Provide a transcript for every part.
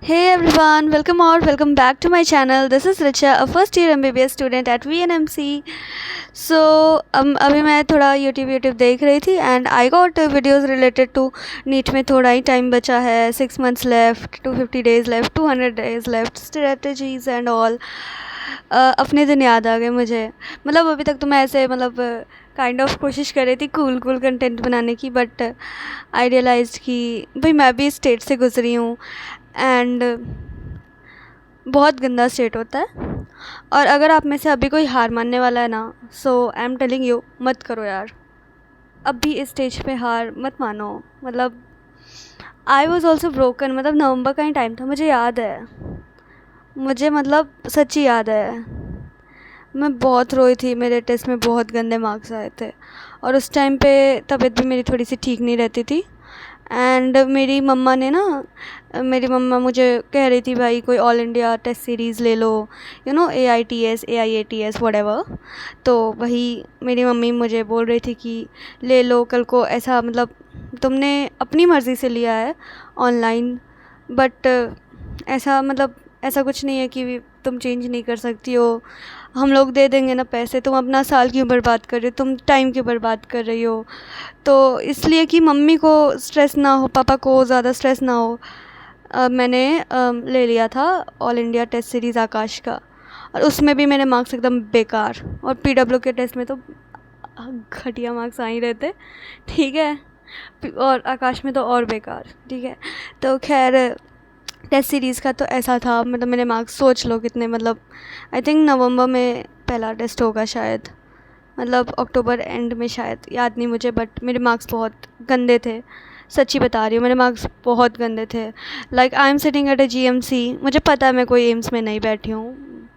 Hey everyone, welcome back to my channel. This is Richa, a first year MBBS student at VNMC. So अभी मैं थोड़ा YouTube देख रही थी and I got videos related to NEET में थोड़ा ही टाइम बचा है, 6 months लेफ्ट, 250 days लेफ्ट, 200 days लेफ्ट, स्ट्रेटजीज एंड ऑल. अपने दिन याद आ गए मुझे. मतलब अभी तक तो मैं ऐसे काइंड ऑफ कोशिश कर रही थी कूल कंटेंट बनाने की, बट आई रियलाइज्ड कि भाई मैं भी स्टेट से गुजरी हूँ एंड बहुत गंदा स्टेट होता है. और अगर आप में से अभी कोई हार मानने वाला है ना, सो आई एम टेलिंग यू, मत करो यार. अभी इस स्टेज पे हार मत मानो. मतलब आई वॉज ऑल्सो ब्रोकन. मतलब नवंबर का ही टाइम था, मुझे याद है. मुझे मतलब सच्ची याद है, मैं बहुत रोई थी. मेरे टेस्ट में बहुत गंदे मार्क्स आए थे और उस टाइम पे तबीयत भी मेरी थोड़ी सी ठीक नहीं रहती थी. एंड मेरी मम्मा मुझे कह रही थी भाई कोई ऑल इंडिया टेस्ट सीरीज़ ले लो, AITS AIATS व्हाटएवर. तो वही मेरी मम्मी मुझे बोल रही थी कि ले लो, कल को ऐसा मतलब तुमने अपनी मर्ज़ी से लिया है ऑनलाइन, बट ऐसा कुछ नहीं है कि तुम चेंज नहीं कर सकती हो. हम लोग दे देंगे ना पैसे, तुम अपना साल क्यों बर्बाद कर रही हो, तुम टाइम क्यों बर्बाद कर रही हो. तो इसलिए कि मम्मी को स्ट्रेस ना हो, पापा को ज़्यादा स्ट्रेस ना हो, मैंने ले लिया था ऑल इंडिया टेस्ट सीरीज़ आकाश का. और उसमें भी मेरे मार्क्स एकदम बेकार, और PW के टेस्ट में तो घटिया मार्क्स आ ही रहते. ठीक है, और आकाश में तो और बेकार. ठीक है, तो खैर टेस्ट सीरीज़ का तो ऐसा था. मतलब मेरे मार्क्स सोच लो कितने, मतलब आई थिंक नवंबर में पहला टेस्ट होगा शायद, मतलब अक्टूबर एंड में शायद, याद नहीं मुझे, बट मेरे मार्क्स बहुत गंदे थे. सच्ची बता रही हूँ, मेरे मार्क्स बहुत गंदे थे. Like I am sitting at a GMC. मुझे पता है मैं कोई एम्स में नहीं बैठी हूँ,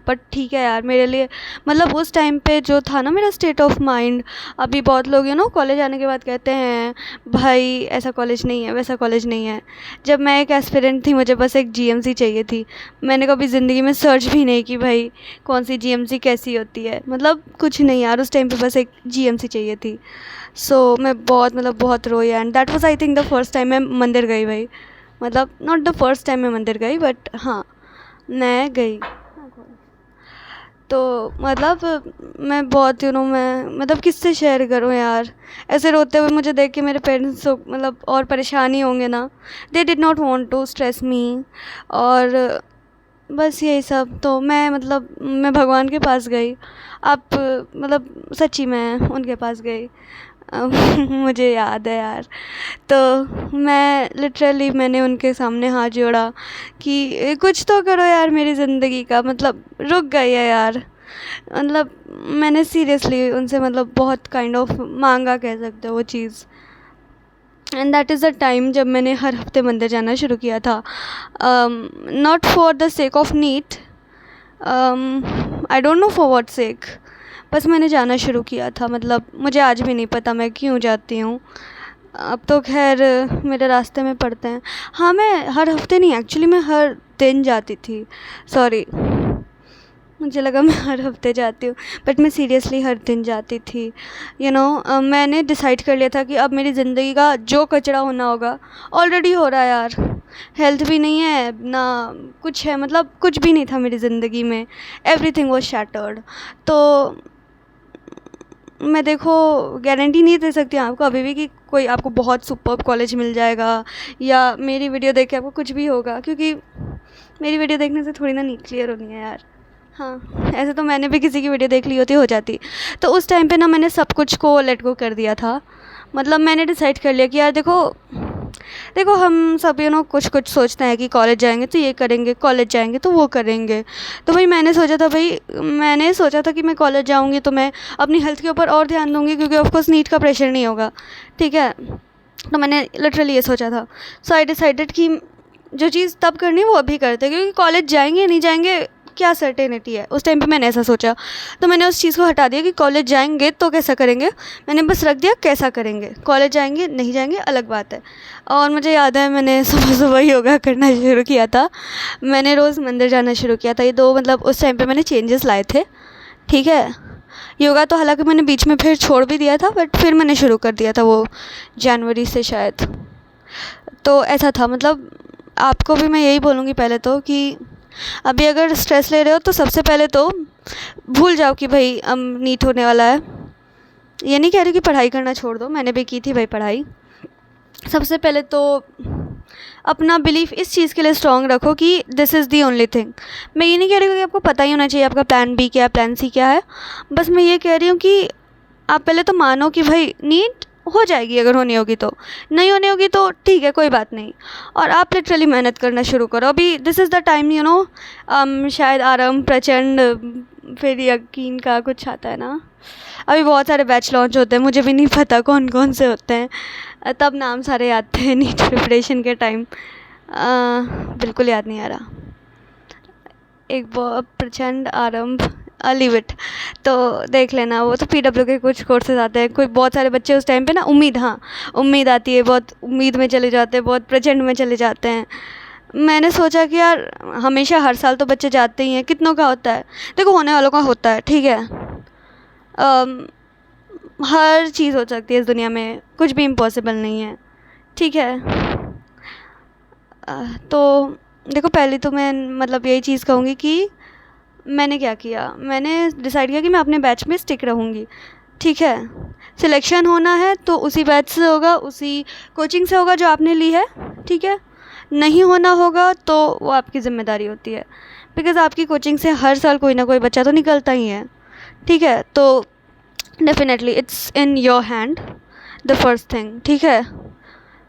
बट ठीक है यार, मेरे लिए मतलब उस टाइम पे जो था ना मेरा स्टेट ऑफ माइंड. अभी बहुत लोग कॉलेज आने के बाद कहते हैं भाई ऐसा कॉलेज नहीं है, वैसा कॉलेज नहीं है. जब मैं एक एस्पिरेंट थी, मुझे बस एक GMC चाहिए थी. मैंने कभी ज़िंदगी में सर्च भी नहीं की भाई कौन सी GMC कैसी होती है, मतलब कुछ नहीं यार. उस टाइम पे बस एक GMC चाहिए थी. सो मैं बहुत रोई. And that was I think the first time मैं मंदिर गई भाई. मतलब नॉट द फर्स्ट टाइम मैं मंदिर गई, बट हाँ मैं गई. तो मतलब मैं बहुत मैं मतलब किससे शेयर करूँ यार. ऐसे रोते हुए मुझे देख के मेरे पेरेंट्स मतलब और परेशान ही होंगे ना. They did not want to stress me. और बस यही सब. तो मैं भगवान के पास गई. आप मतलब सच्ची मैं उनके पास गई. मुझे याद है यार. तो मैंने उनके सामने हाथ जोड़ा कि कुछ तो करो यार मेरी ज़िंदगी का, मतलब रुक गई है यार. मतलब मैंने सीरियसली उनसे बहुत काइंड ऑफ मांगा, कह सकते हो वो चीज़. And that is the time जब मैंने हर हफ्ते मंदिर जाना शुरू किया था. Not for the sake of NEET, I don't know for what sake, बस मैंने जाना शुरू किया था. मतलब मुझे आज भी नहीं पता मैं क्यों जाती हूँ. अब तो खैर मेरे रास्ते में पड़ते हैं. हाँ, मैं हर हफ्ते नहीं, एक्चुअली मैं हर दिन जाती थी. सॉरी, मुझे लगा मैं हर हफ्ते जाती हूँ, बट मैं सीरियसली हर दिन जाती थी. मैंने डिसाइड कर लिया था कि अब मेरी ज़िंदगी का जो कचरा होना होगा ऑलरेडी हो रहा है यार. हेल्थ भी नहीं है ना कुछ है, मतलब कुछ भी नहीं था मेरी ज़िंदगी में. Everything was shattered. तो मैं देखो गारंटी नहीं दे सकती आपको अभी भी कि कोई आपको बहुत सुपर्ब कॉलेज मिल जाएगा या मेरी वीडियो देख के आपको कुछ भी होगा, क्योंकि मेरी वीडियो देखने से थोड़ी ना नीट क्लियर होनी है यार. हाँ, ऐसे तो मैंने भी किसी की वीडियो देख ली होती हो जाती. तो उस टाइम पे ना मैंने सब कुछ को लेट गो कर दिया था. मतलब मैंने डिसाइड कर लिया कि यार देखो हम सब कुछ सोचते हैं कि कॉलेज जाएंगे तो ये करेंगे, कॉलेज जाएंगे तो वो करेंगे. तो भाई मैंने सोचा था कि मैं कॉलेज जाऊंगी तो मैं अपनी हेल्थ के ऊपर और ध्यान दूंगी, क्योंकि ऑफकोर्स नीट का प्रेशर नहीं होगा. ठीक है, तो मैंने लिटरली ये सोचा था. सो आई डिसाइडेड कि जो चीज़ तब करनी है वो अभी करते हैं, क्योंकि कॉलेज जाएंगे नहीं जाएंगे क्या सर्टेनिटी है. उस टाइम पे मैंने ऐसा सोचा, तो मैंने उस चीज़ को हटा दिया कि कॉलेज जाएंगे तो कैसा करेंगे. मैंने बस रख दिया कैसा करेंगे. कॉलेज जाएंगे नहीं जाएंगे अलग बात है. और मुझे याद है मैंने सुबह सुबह योगा करना शुरू किया था. मैंने रोज़ मंदिर जाना शुरू किया था. ये दो मतलब उस टाइम पर मैंने चेंजेस लाए थे. ठीक है, योगा तो हालांकि मैंने बीच में फिर छोड़ भी दिया था, बट फिर मैंने शुरू कर दिया था वो जनवरी से शायद. तो ऐसा था, मतलब आपको भी मैं यही बोलूँगी पहले तो कि अभी अगर स्ट्रेस ले रहे हो तो सबसे पहले तो भूल जाओ कि भाई अब नीट होने वाला है। ये नहीं कह रही कि पढ़ाई करना छोड़ दो, मैंने भी की थी भाई पढ़ाई। सबसे पहले तो अपना बिलीफ इस चीज़ के लिए स्ट्रॉन्ग रखो कि this is the only thing. मैं ये नहीं कह रही हूँ कि आपको पता ही होना चाहिए आपका प्लान बी क्या है, प्लान सी क्या है। बस मैं ये कह रही हूँ कि आप पहले तो मानो कि भाई नीट हो जाएगी, अगर होनी होगी तो, नहीं होनी होगी तो ठीक है, कोई बात नहीं। और आप लिटरली मेहनत करना शुरू करो। अभी this is the time, you know. शायद आरंभ, प्रचंड, फिर यकीन का कुछ आता है ना। अभी बहुत सारे बैच लॉन्च होते हैं, मुझे भी नहीं पता कौन कौन से होते हैं, तब नाम सारे याद थे नीट प्रिपरेशन के टाइम। बिल्कुल याद नहीं आ रहा। एक बहुत प्रचंड, आरंभ, लीव इट, तो देख लेना। वो तो पीडब्ल्यू के कुछ कोर्सेज आते हैं। कोई बहुत सारे बच्चे उस टाइम पे ना उम्मीद, हाँ उम्मीद आती है, बहुत उम्मीद में चले जाते हैं, बहुत प्रचंड में चले जाते हैं। मैंने सोचा कि यार हमेशा हर साल तो बच्चे जाते ही हैं, कितनों का होता है, देखो होने वालों का होता है, ठीक है। हर चीज़ हो सकती है इस दुनिया में, कुछ भी इम्पॉसिबल नहीं है, ठीक है। तो देखो पहले तो मैं मतलब यही चीज़ कहूँगी कि मैंने क्या किया, मैंने डिसाइड किया कि मैं अपने बैच में स्टिक रहूँगी, ठीक है। सिलेक्शन होना है तो उसी बैच से होगा, उसी कोचिंग से होगा जो आपने ली है, ठीक है। नहीं होना होगा तो वो आपकी ज़िम्मेदारी होती है, बिकॉज़ आपकी कोचिंग से हर साल कोई ना कोई बच्चा तो निकलता ही है, ठीक है। तो definitely it's in your hand the first thing, ठीक है।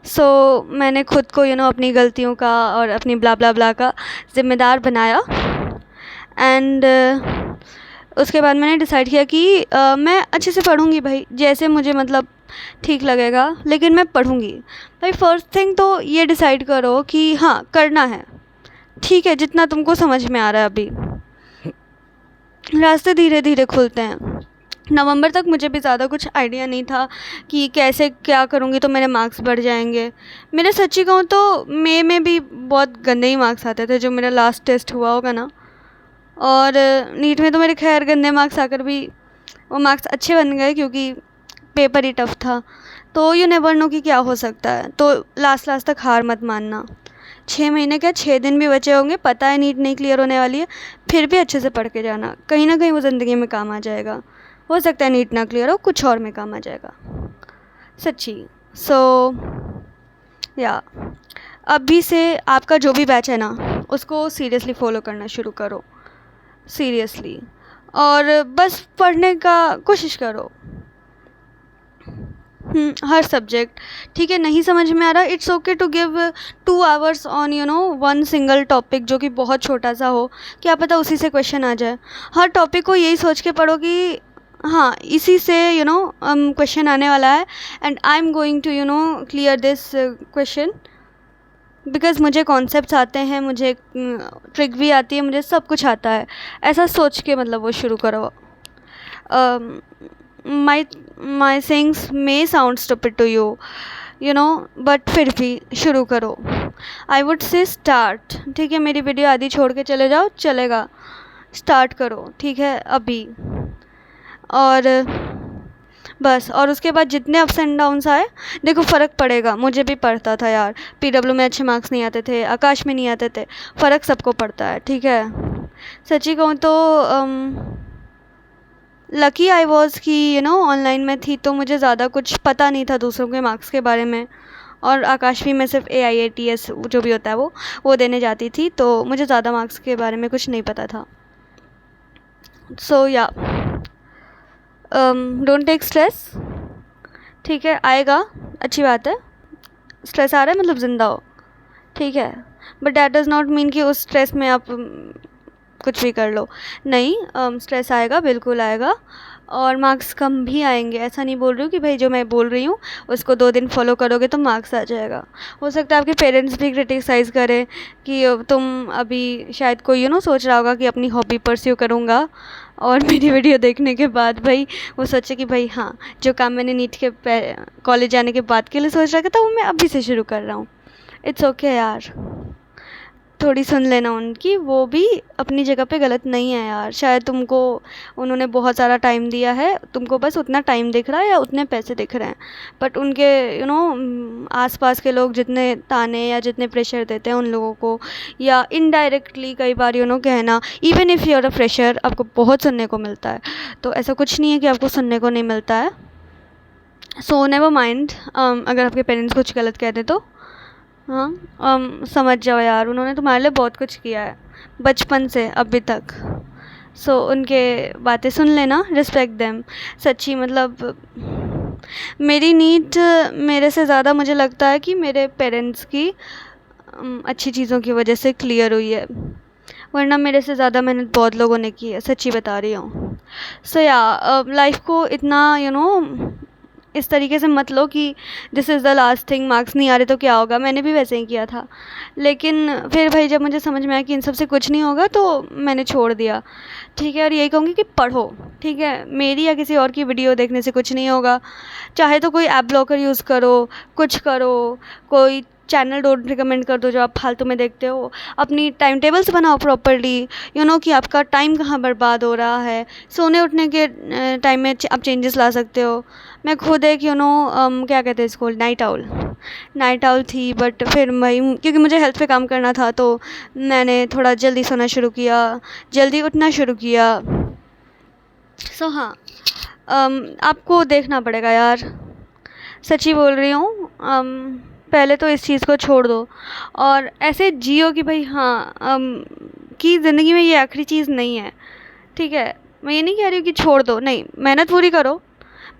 सो मैंने खुद को यू नो अपनी गलतियों का और अपनी ब्ला ब्ला ब्ला का ज़िम्मेदार बनाया। एंड उसके बाद मैंने डिसाइड किया कि मैं अच्छे से पढ़ूँगी भाई, जैसे मुझे मतलब ठीक लगेगा, लेकिन मैं पढ़ूँगी भाई। फ़र्स्ट थिंग तो ये डिसाइड करो कि हाँ करना है, ठीक है, जितना तुमको समझ में आ रहा है। अभी रास्ते धीरे धीरे खुलते हैं। नवंबर तक मुझे भी ज़्यादा कुछ आइडिया नहीं था कि कैसे क्या करूँगी तो मेरे मार्क्स बढ़ जाएंगे। मेरे सच्ची कहूँ तो मई में भी बहुत गंदे ही मार्क्स आते थे, जो मेरा लास्ट टेस्ट हुआ होगा ना। और नीट में तो मेरे खैर गंदे मार्क्स आकर भी वो मार्क्स अच्छे बन गए, क्योंकि पेपर ही टफ था। तो यू नेवर नो कि क्या हो सकता है। तो लास्ट तक हार मत मानना। 6 महीने क्या 6 दिन भी बचे होंगे, पता है नीट नहीं क्लियर होने वाली है, फिर भी अच्छे से पढ़ के जाना, कहीं ना कहीं वो ज़िंदगी में काम आ जाएगा। हो सकता है नीट ना क्लियर हो, कुछ और में काम आ जाएगा, सच्ची। सो या अभी से आपका जो भी बैच है ना, उसको सीरियसली फॉलो करना शुरू करो, सीरियसली। और बस पढ़ने का कोशिश करो, हर सब्जेक्ट, ठीक है। नहीं समझ में आ रहा, it's okay to give 2 hours on you know one single topic, जो कि बहुत छोटा सा हो, क्या पता उसी से क्वेश्चन आ जाए। हर टॉपिक को यही सोच के पढ़ो कि हाँ इसी से यू नो क्वेश्चन आने वाला है, and I am going to you know clear this question, because मुझे कॉन्सेप्ट्स आते हैं, मुझे ट्रिक भी आती है, मुझे सब कुछ आता है। ऐसा सोच के मतलब वो शुरू करो। My things may sound stupid to you, you know, but फिर भी शुरू करो। आई वुड से स्टार्ट, ठीक है। मेरी वीडियो आधी छोड़ के चले जाओ, चलेगा, स्टार्ट करो, ठीक है अभी। और बस, और उसके बाद जितने अप्स एंड डाउन्स आए, देखो फ़र्क पड़ेगा। मुझे भी पड़ता था यार, पीडब्ल्यू में अच्छे मार्क्स नहीं आते थे, आकाश में नहीं आते थे, फ़र्क सबको पड़ता है, ठीक है। सच्ची कहूँ तो लकी आई वॉज कि यू नो ऑनलाइन में थी, तो मुझे ज़्यादा कुछ पता नहीं था दूसरों के मार्क्स के बारे में। और आकाशवी में सिर्फ AIATS जो भी होता है वो देने जाती थी, तो मुझे ज़्यादा मार्क्स के बारे में कुछ नहीं पता था। सो या डोंट टेक स्ट्रेस, ठीक है, आएगा, अच्छी बात है। स्ट्रेस आ रहा है मतलब ज़िंदा हो, ठीक है, but that does not mean कि उस स्ट्रेस में आप कुछ भी कर लो, नहीं। स्ट्रेस आएगा, बिल्कुल आएगा, और मार्क्स कम भी आएंगे। ऐसा नहीं बोल रही हूँ कि भाई जो मैं बोल रही हूँ उसको 2 दिन फॉलो करोगे तो मार्क्स आ जाएगा। हो सकता है आपके पेरेंट्स भी क्रिटिसाइज़ करें कि तुम अभी शायद कोई यू नो सोच रहा होगा कि अपनी हॉबी परस्यू करूँगा, और मेरी वीडियो देखने के बाद भाई वो सोचे कि भाई हाँ, जो काम मैंने नीट के कॉलेज जाने के बाद के लिए सोच रखा था वो मैं अभी से शुरू कर रहा हूँ। इट्स ओके यार, थोड़ी सुन लेना उनकी, वो भी अपनी जगह पे गलत नहीं है यार। शायद तुमको उन्होंने बहुत सारा टाइम दिया है, तुमको बस उतना टाइम दिख रहा है या उतने पैसे दिख रहे हैं, बट उनके आसपास के लोग जितने ताने या जितने प्रेशर देते हैं उन लोगों को, या इनडायरेक्टली कई बार कहना, even if you are a fresher, आपको बहुत सुनने को मिलता है। तो ऐसा कुछ नहीं है कि आपको सुनने को नहीं मिलता है। सो नेवर माइंड अगर आपके पेरेंट्स कुछ गलत कह दें तो हाँ, समझ जाओ यार, उन्होंने तुम्हारे लिए बहुत कुछ किया है बचपन से अभी तक। सो उनके बातें सुन लेना, रिस्पेक्ट देम। सच्ची मतलब मेरी नीड मेरे से ज़्यादा मुझे लगता है कि मेरे पेरेंट्स की अच्छी चीज़ों की वजह से क्लियर हुई है, वरना मेरे से ज़्यादा मेहनत बहुत लोगों ने की है, सच्ची बता रही हूँ। सो या लाइफ को इतना इस तरीके से मत लो कि this is the last thing, marks नहीं आ रहे तो क्या होगा। मैंने भी वैसे ही किया था, लेकिन फिर भाई जब मुझे समझ में आया कि इन सब से कुछ नहीं होगा तो मैंने छोड़ दिया, ठीक है। और यही कहूँगी कि पढ़ो, ठीक है। मेरी या किसी और की वीडियो देखने से कुछ नहीं होगा। चाहे तो कोई ऐप ब्लॉकर यूज़ करो, कुछ करो, कोई चैनल डोंट रिकमेंड कर दो जो आप फालतू में देखते हो। अपनी टाइम टेबल्स बनाओ प्रॉपर्ली, कि आपका टाइम कहाँ बर्बाद हो रहा है। सोने उठने के टाइम में आप चेंजेस ला सकते हो। मैं खुद एक क्या कहते हैं इसको, नाइट आउल थी, बट फिर मैं क्योंकि मुझे हेल्थ पे काम करना था तो मैंने थोड़ा जल्दी सोना शुरू किया, जल्दी उठना शुरू किया। सो हाँ, आपको देखना पड़ेगा यार, सच्ची बोल रही हूँ। पहले तो इस चीज़ को छोड़ दो और ऐसे जियो कि भाई हाँ कि ज़िंदगी में ये आखिरी चीज़ नहीं है, ठीक है। मैं ये नहीं कह रही हूँ कि छोड़ दो, नहीं, मेहनत पूरी करो,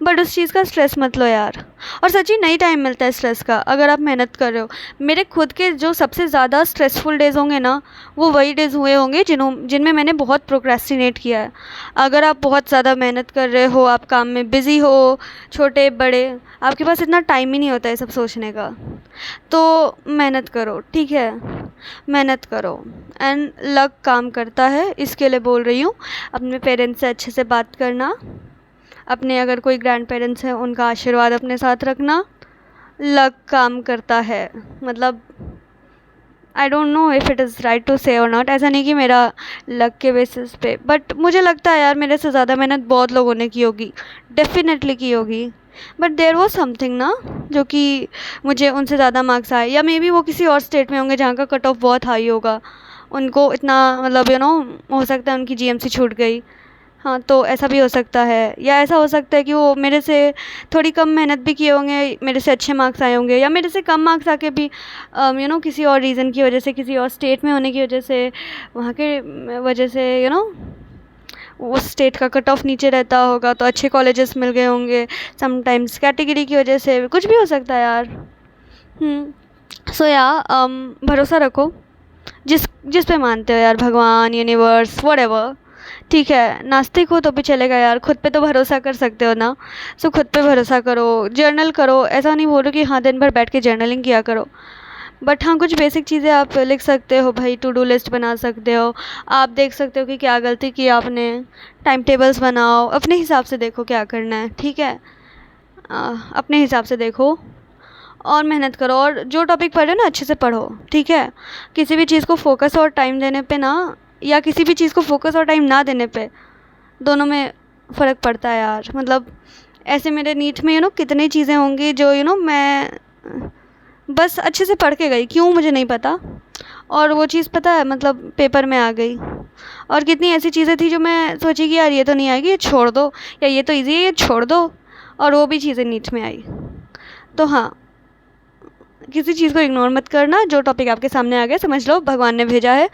बट उस चीज़ का स्ट्रेस मत लो यार। और सच्ची नहीं टाइम मिलता है स्ट्रेस का अगर आप मेहनत कर रहे हो। मेरे खुद के जो सबसे ज़्यादा स्ट्रेसफुल डेज़ होंगे ना, वो वही डेज़ हुए होंगे जिनमें मैंने बहुत प्रोक्रेस्टिनेट किया है। अगर आप बहुत ज़्यादा मेहनत कर रहे हो, आप काम में बिज़ी हो, छोटे बड़े, आपके पास इतना टाइम ही नहीं होता है सब सोचने का, तो मेहनत करो, ठीक है। मेहनत करो एंड लक काम करता है, इसके लिए बोल रही हूँ। अपने पेरेंट्स से अच्छे से बात करना, अपने अगर कोई ग्रैंड पेरेंट्स हैं उनका आशीर्वाद अपने साथ रखना, लक काम करता है। मतलब I don't know if it is right to say और नॉट, ऐसा नहीं कि मेरा लक के बेसिस पे, बट मुझे लगता है यार मेरे से ज़्यादा मेहनत बहुत लोगों ने की होगी, डेफिनेटली की होगी, बट देयर वाज समथिंग ना जो कि मुझे उनसे ज़्यादा मार्क्स आए। या मे बी वो किसी और स्टेट में होंगे जहाँ का कट ऑफ बहुत हाई होगा, उनको इतना मतलब हो सकता है उनकी जीएमसी छूट गई, हाँ, तो ऐसा भी हो सकता है। या ऐसा हो सकता है कि वो मेरे से थोड़ी कम मेहनत भी किए होंगे, मेरे से अच्छे मार्क्स आए होंगे, या मेरे से कम मार्क्स आके भी किसी और रीज़न की वजह से, किसी और स्टेट में होने की वजह से, वहाँ के वजह से उस स्टेट का कट ऑफ नीचे रहता होगा तो अच्छे कॉलेजेस मिल गए होंगे। समटाइम्स कैटेगरी की वजह से कुछ भी हो सकता है यार। सो या भरोसा रखो जिस पे मानते हो यार, भगवान, यूनिवर्स, व्हाटएवर, ठीक है। नास्तिक हो तो भी चलेगा यार, खुद पे तो भरोसा कर सकते हो ना। सो खुद पे भरोसा करो, जर्नल करो। ऐसा नहीं बोल रही कि हाँ दिन भर बैठ के जर्नलिंग किया करो, बट हाँ कुछ बेसिक चीज़ें आप लिख सकते हो भाई, टू डू लिस्ट बना सकते हो, आप देख सकते हो कि क्या गलती की आपने, टाइम टेबल्स बनाओ, अपने हिसाब से देखो क्या करना है, ठीक है। अपने हिसाब से देखो और मेहनत करो, और जो टॉपिक पढ़े ना अच्छे से पढ़ो, ठीक है। किसी भी चीज़ को फोकस और टाइम देने पे ना, या किसी भी चीज़ को फोकस और टाइम ना देने पे, दोनों में फ़र्क पड़ता है यार। मतलब ऐसे मेरे नीट में कितनी चीज़ें होंगी जो मैं बस अच्छे से पढ़ के गई, क्यों मुझे नहीं पता, और वो चीज़ पता है मतलब पेपर में आ गई। और कितनी ऐसी चीज़ें थी जो मैं सोची कि यार ये तो नहीं आएगी, ये छोड़ दो, या ये तो ईजी है, ये छोड़ दो, और वो भी चीज़ें नीट में आई। तो हाँ, किसी चीज़ को इग्नोर मत करना। जो टॉपिक आपके सामने आ गया समझ लो भगवान ने भेजा है,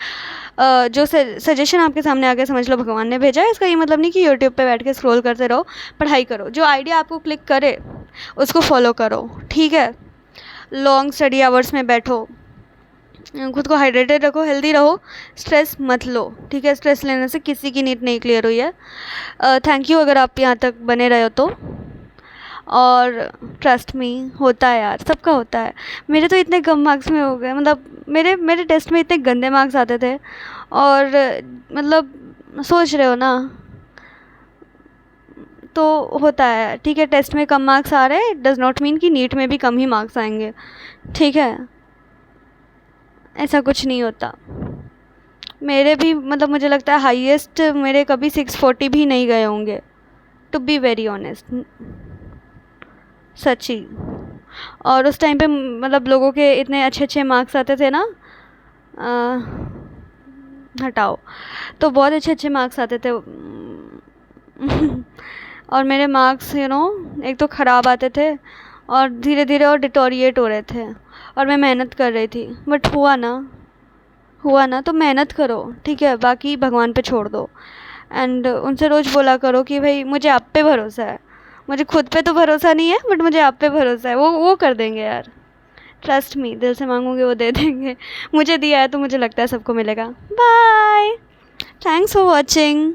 जो सजेशन आपके सामने आ गया समझ लो भगवान ने भेजा है। इसका ये मतलब नहीं कि यूट्यूब पे बैठ के स्क्रॉल करते रहो, पढ़ाई करो। जो आइडिया आपको क्लिक करे उसको फॉलो करो, ठीक है। लॉन्ग स्टडी आवर्स में बैठो, खुद को हाइड्रेटेड रखो, हेल्दी रहो, स्ट्रेस मत लो, ठीक है। स्ट्रेस लेने से किसी की नीट नहीं क्लियर हुई है। थैंक यू अगर आप यहाँ तक बने रहे हो तो। और ट्रस्ट मी, होता है यार, सबका होता है। मेरे तो इतने कम मार्क्स में हो गए, मतलब मेरे टेस्ट में इतने गंदे मार्क्स आते थे, और मतलब सोच रहे हो ना, तो होता है, ठीक है। टेस्ट में कम मार्क्स आ रहे हैं डज़ नॉट मीन कि नीट में भी कम ही मार्क्स आएंगे, ठीक है। ऐसा कुछ नहीं होता। मेरे भी मतलब मुझे लगता है हाईएस्ट मेरे कभी 640 भी नहीं गए होंगे, टू बी वेरी ऑनेस्ट, सच्ची। और उस टाइम पे मतलब लोगों के इतने अच्छे अच्छे मार्क्स आते थे ना, हटाओ, तो बहुत अच्छे अच्छे मार्क्स आते थे। और मेरे मार्क्स एक तो ख़राब आते थे और धीरे धीरे और डिटोरिएट हो रहे थे, और मैं मेहनत कर रही थी, बट हुआ ना तो मेहनत करो, ठीक है, बाकी भगवान पे छोड़ दो। एंड उनसे रोज़ बोला करो कि भाई मुझे आप पे भरोसा है, मुझे खुद पे तो भरोसा नहीं है बट मुझे आप पे भरोसा है, वो कर देंगे यार, ट्रस्ट मी, दिल से मांगोगे वो दे देंगे। मुझे दिया है तो मुझे लगता है सबको मिलेगा। Bye, thanks for watching.